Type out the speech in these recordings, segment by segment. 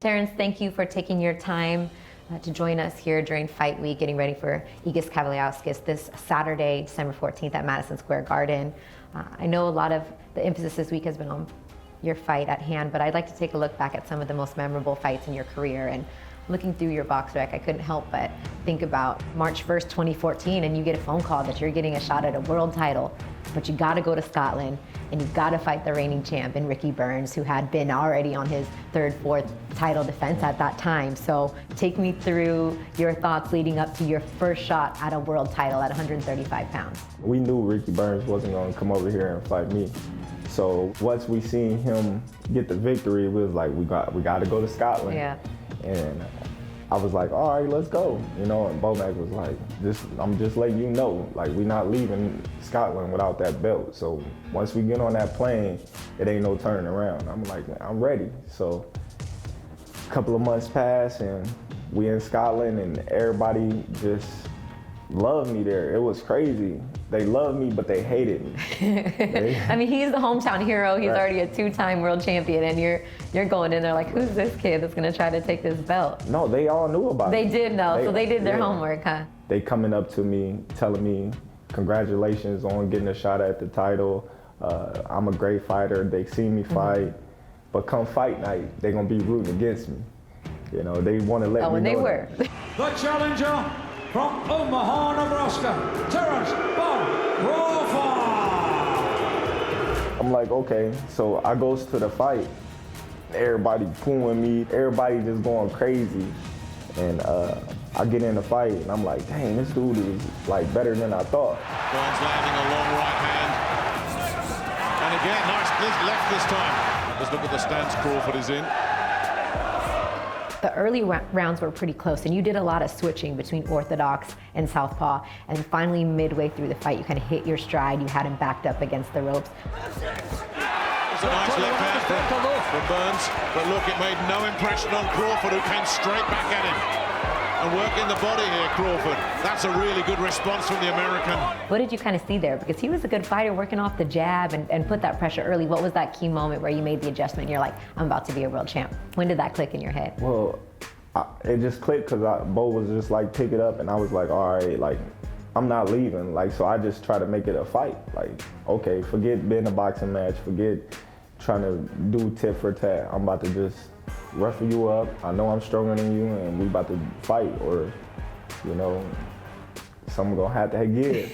Terence, thank you for taking your time to join us here during Fight Week, getting ready for Egidijus Kavaliauskas this Saturday, December 14th at Madison Square Garden. I know a lot of the emphasis this week has been on your fight at hand, but I'd like to take a look back at some of the most memorable fights in your career. And looking through your box rec, I couldn't help but think about March 1st, 2014, and you get a phone call that you're getting a shot at a world title, but you gotta go to Scotland and you gotta fight the reigning champ in Ricky Burns, who had been already on his third, fourth title defense at that time. So take me through your thoughts leading up to your first shot at a world title at 135 pounds. We knew Ricky Burns wasn't gonna come over here and fight me. So once we seen him get the victory, it was like, we got to go to Scotland. Yeah. And I was like, all right, let's go. You know, and Bomac was like, I'm just letting you know, like, we're not leaving Scotland without that belt. So once we get on that plane, it ain't no turning around. I'm like, I'm ready. So a couple of months pass and we in Scotland and everybody just loved me there. It was crazy. They loved me, but they hated me. I mean, he's the hometown hero. He's already a two-time world champion, and you're going in there like, who's this kid that's gonna try to take this belt? No, they all knew about it. They did know, so they did their homework, huh? They coming up to me, telling me, congratulations on getting a shot at the title. I'm a great fighter. They see me fight, but come fight night, they're gonna be rooting against me. You know, they want to let me know. Oh, and they were. The challenger from Omaha, Nebraska, Terence Crawford. I'm like, okay, so I goes to the fight. Everybody pulling me, everybody just going crazy. And I get in the fight and I'm like, dang, this dude is like better than I thought. Burns landing a long right hand. And again, nice left this time. Let's look at the stance Crawford is in. The early rounds were pretty close, and you did a lot of switching between orthodox and southpaw, and finally midway through the fight you kind of hit your stride. You had him backed up against the ropes. It's a nice left hand from Burns, but look, it made no impression on Crawford, who came straight back at him. And working the body here, Crawford. That's a really good response from the American. What did you kind of see there? Because he was a good fighter, working off the jab and put that pressure early. What was that key moment where you made the adjustment and you're like, I'm about to be a world champ? When did that click in your head? Well, it just clicked because Bo was just like, pick it up, and I was like, all right, like, I'm not leaving. Like, so I just try to make it a fight. Like, okay, forget being a boxing match, forget trying to do tit for tat. I'm about to just rough you up. I know I'm stronger than you, and we about to fight, or, you know, someone gonna have to give.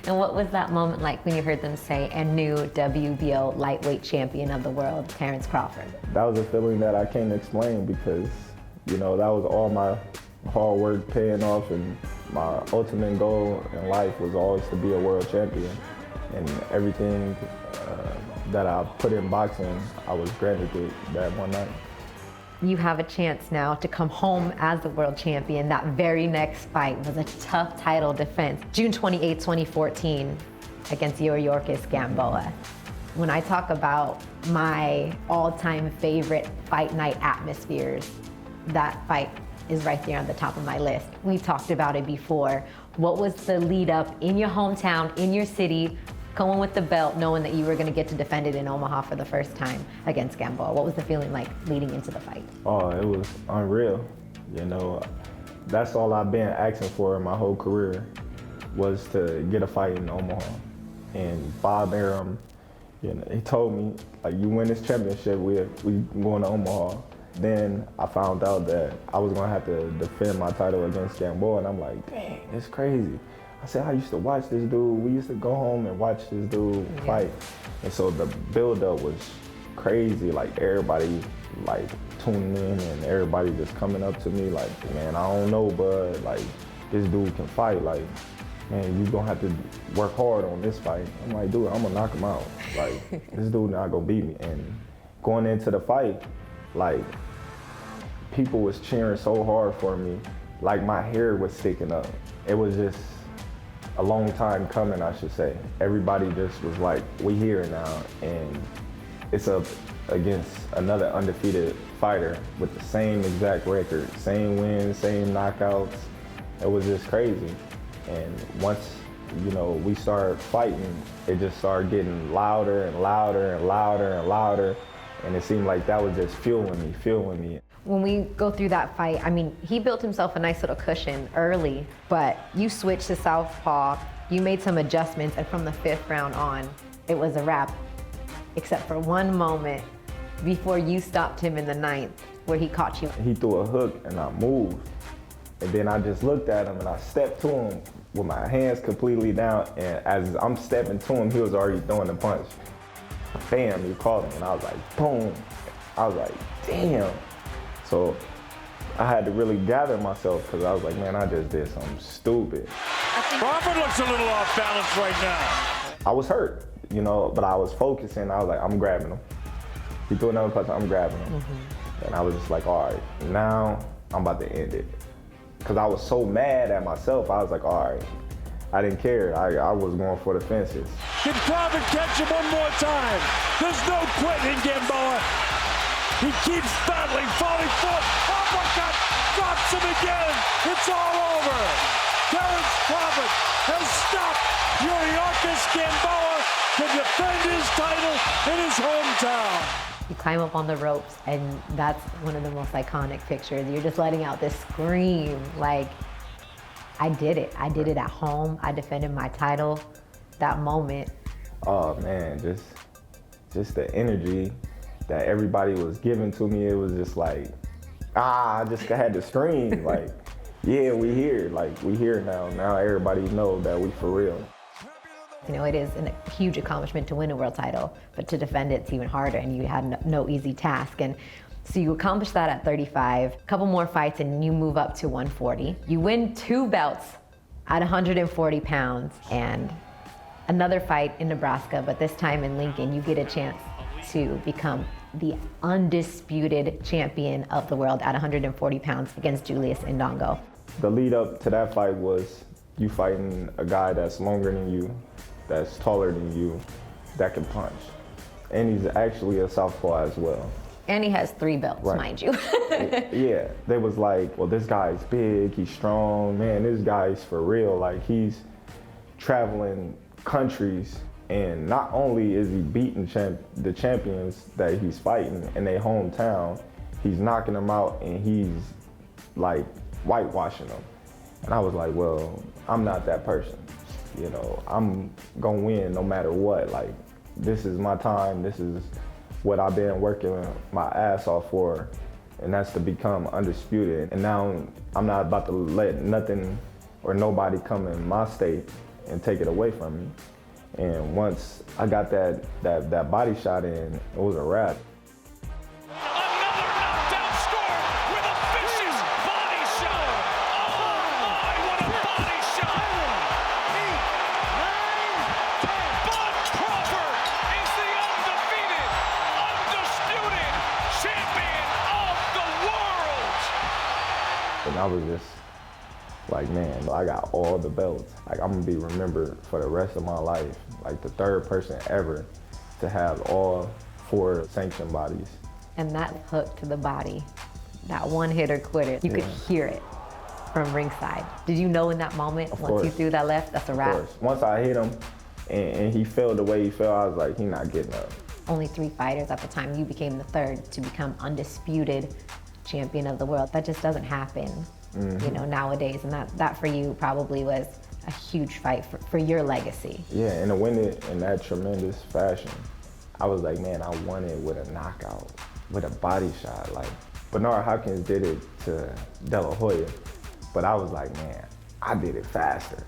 And what was that moment like when you heard them say, and new WBO lightweight champion of the world, Terence Crawford? That was a feeling that I can't explain because, you know, that was all my hard work paying off, and my ultimate goal in life was always to be a world champion. And everything that I put in boxing, I was granted it that one night. You have a chance now to come home as the world champion. That very next fight was a tough title defense. June 28, 2014, against Kavaliauskas Gamboa. When I talk about my all-time favorite fight night atmospheres, that fight is right there on the top of my list. We talked about it before. What was the lead up in your hometown, in your city, going with the belt, knowing that you were going to get to defend it in Omaha for the first time against Gamboa? What was the feeling like leading into the fight? Oh, it was unreal. You know, that's all I've been asking for in my whole career, was to get a fight in Omaha. And Bob Arum, you know, he told me, like, you win this championship, we going to Omaha. Then I found out that I was going to have to defend my title against Gamboa, and I'm like, dang, it's crazy. I said, I used to watch this dude. We used to go home and watch this dude fight. And so the build-up was crazy. Like, everybody, like, tuning in, and everybody just coming up to me like, man, I don't know, bud. Like, this dude can fight. Like, man, you gonna have to work hard on this fight. I'm like, dude, I'm gonna knock him out. Like, this dude not gonna beat me. And going into the fight, like, people was cheering so hard for me. Like, my hair was sticking up. It was just a long time coming, I should say. Everybody just was like, we here now, and it's up against another undefeated fighter with the same exact record, same wins, same knockouts. It was just crazy. And once, you know, we started fighting, it just started getting louder and louder and louder and louder. And it seemed like that was just fueling me. When we go through that fight, I mean, he built himself a nice little cushion early, but you switched to southpaw, you made some adjustments, and from the 5th round on, it was a wrap, except for one moment before you stopped him in the 9th, where he caught you. He threw a hook and I moved, and then I just looked at him and I stepped to him with my hands completely down, and as I'm stepping to him, he was already throwing the punch. Bam, he caught me, and I was like, boom. I was like, damn. So I had to really gather myself, because I was like, man, I just did something stupid. Crawford looks a little off balance right now. I was hurt, you know, but I was focusing. I was like, I'm grabbing him. He threw another punch, I'm grabbing him. And I was just like, all right, now I'm about to end it. Because I was so mad at myself, I was like, all right. I didn't care. I was going for the fences. Can Crawford catch him one more time? There's no quitting, Gamboa. He keeps battling, falling forward. Uppercut, drops him again. It's all over. Terence Crawford has stopped Kavaliauskas Gamboa to defend his title in his hometown. You climb up on the ropes, and that's one of the most iconic pictures. You're just letting out this scream, like, I did it. I did it at home. I defended my title. That moment. Oh man, just the energy that everybody was giving to me. It was just like, I just had to scream, like, yeah, we here. Like, we here now. Now everybody know that we for real. You know, it is a huge accomplishment to win a world title, but to defend it's even harder, and you had no easy task. And so you accomplish that at 35, a couple more fights, and you move up to 140. You win 2 belts at 140 pounds, and another fight in Nebraska, but this time in Lincoln, you get a chance to become the undisputed champion of the world at 140 pounds against Julius Indongo. The lead up to that fight was you fighting a guy that's longer than you, that's taller than you, that can punch. And he's actually a southpaw as well. And he has 3 belts, Right. mind you. Yeah, they was like, well, this guy's big, he's strong, man, this guy's for real. Like, he's traveling countries, and not only is he beating the champions that he's fighting in their hometown, he's knocking them out, and he's like whitewashing them. And I was like, well, I'm not that person. You know, I'm gonna win no matter what. Like, this is my time, this is what I've been working my ass off for, and that's to become undisputed. And now I'm not about to let nothing or nobody come in my state and take it away from me. And once I got that body shot in, it was a wrap. Another knockdown score with a vicious body shot. Oh my, what a body shot. Bud Crawford is the undefeated, undisputed champion of the world. And I was just like, man, I got all the belts. Like, I'm gonna be remembered for the rest of my life. Like, the 3rd person ever to have all 4 sanctioned bodies. And that hook to the body, that one-hitter quitter, you could hear it from ringside. Did you know in that moment, once you threw that left, that's a wrap? Of course. Once I hit him and he fell the way he fell, I was like, he's not getting up. Only 3 fighters at the time. You became the 3rd to become undisputed champion of the world. That just doesn't happen, you know, nowadays. And that for you probably was a huge fight for your legacy. Yeah, and to win it in that tremendous fashion, I was like, man, I won it with a knockout, with a body shot. Like, Bernard Hopkins did it to De La Hoya, but I was like, man, I did it faster.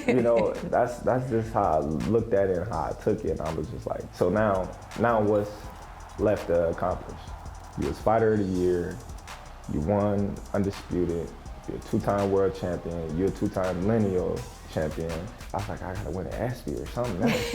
You know, that's just how I looked at it and how I took it, and I was just like, so now what's left to accomplish? You was Fighter of the Year, you won undisputed, you're a 2-time world champion, you're a 2-time lineal champion. I was like, I gotta win an ESPY or something else.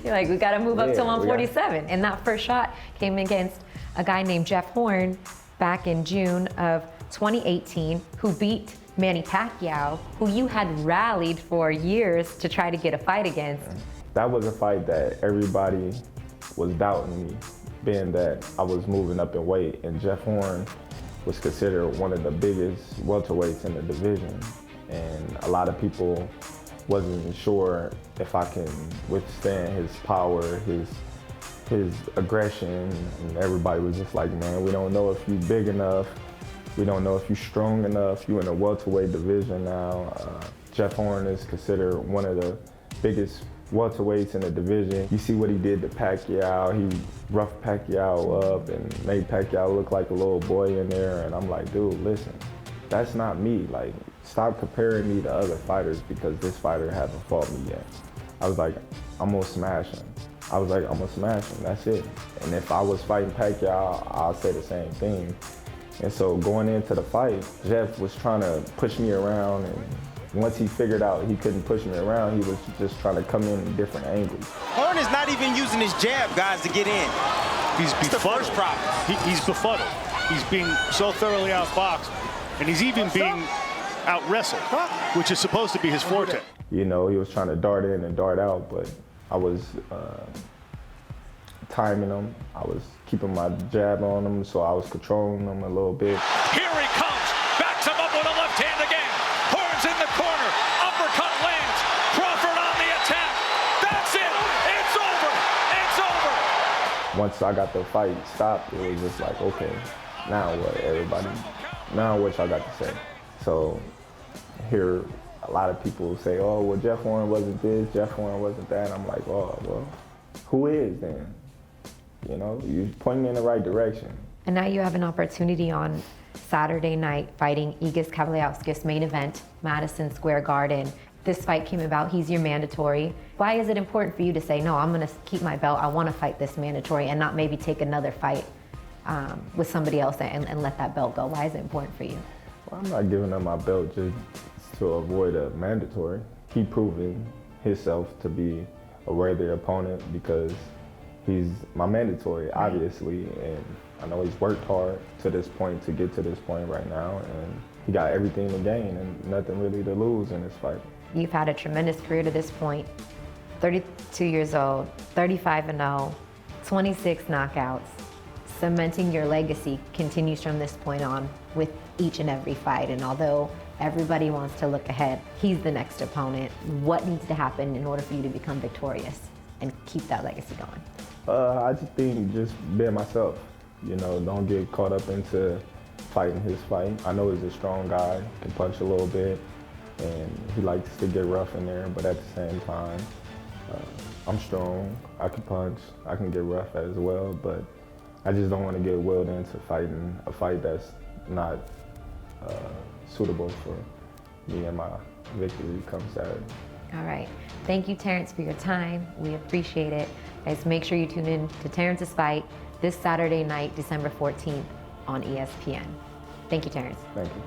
You're like, we gotta move up to Yeah, 147. And that first shot came against a guy named Jeff Horn back in June of 2018, who beat Manny Pacquiao, who you had rallied for years to try to get a fight against. That was a fight that everybody was doubting me, being that I was moving up in weight, and Jeff Horn was considered one of the biggest welterweights in the division. And a lot of people wasn't sure if I can withstand his power, his his aggression, and everybody was just like, man, we don't know if you big enough. We don't know if you strong enough. You in the welterweight division now. Jeff Horn is considered one of the biggest welterweights in the division. You see what he did to Pacquiao. He roughed Pacquiao up and made Pacquiao look like a little boy in there. And I'm like, dude, listen, that's not me. Like, stop comparing me to other fighters because this fighter haven't fought me yet. I was like, I'm gonna smash him. I was like, I'm gonna smash him, that's it. And if I was fighting Pacquiao, I'll say the same thing. And so going into the fight, Jeff was trying to push me around, and once he figured out he couldn't push me around, he was just trying to come in different angles. Horn is not even using his jab, guys, to get in. He's It's the first befuddled. problem. He's befuddled. He's being so thoroughly outboxed, and he's even being out-wrestled, which is supposed to be his forte. You know, he was trying to dart in and dart out, but I was timing him. I was keeping my jab on him, so I was controlling him a little bit. Here he comes. Backs him up with a left hand again. Horns in the corner. Uppercut lands. Crawford on the attack. That's it. It's over. It's over. Once I got the fight stopped, it was just like, okay, now what, everybody? Now what y'all got to say? So here, a lot of people say, oh, well, Jeff Horn wasn't this, Jeff Horn wasn't that. I'm like, oh, well, who is then? You know, you point me in the right direction. And now you have an opportunity on Saturday night fighting Egidijus Kavaliauskas, main event, Madison Square Garden. This fight came about, he's your mandatory. Why is it important for you to say, no, I'm gonna keep my belt, I wanna fight this mandatory and not maybe take another fight with somebody else and let that belt go? Why is it important for you? Well, I'm not giving up my belt just to avoid a mandatory. Keep proving himself to be a worthy opponent because he's my mandatory, obviously, and I know he's worked hard to this point to get to this point right now, and he got everything to gain and nothing really to lose in this fight. You've had a tremendous career to this point, 32 years old, 35-0, 26 knockouts. Cementing your legacy continues from this point on with each and every fight, and although everybody wants to look ahead, he's the next opponent. What needs to happen in order for you to become victorious and keep that legacy going? I just think just being myself, you know, don't get caught up into fighting his fight. I know he's a strong guy, can punch a little bit, and he likes to get rough in there, but at the same time, I'm strong, I can punch, I can get rough as well, but I just don't want to get willed into fighting a fight that's not suitable for me and my victory come Saturday. All right. Thank you, Terence, for your time. We appreciate it. Guys, make sure you tune in to Terence's fight this Saturday night, December 14th on ESPN. Thank you, Terence. Thank you.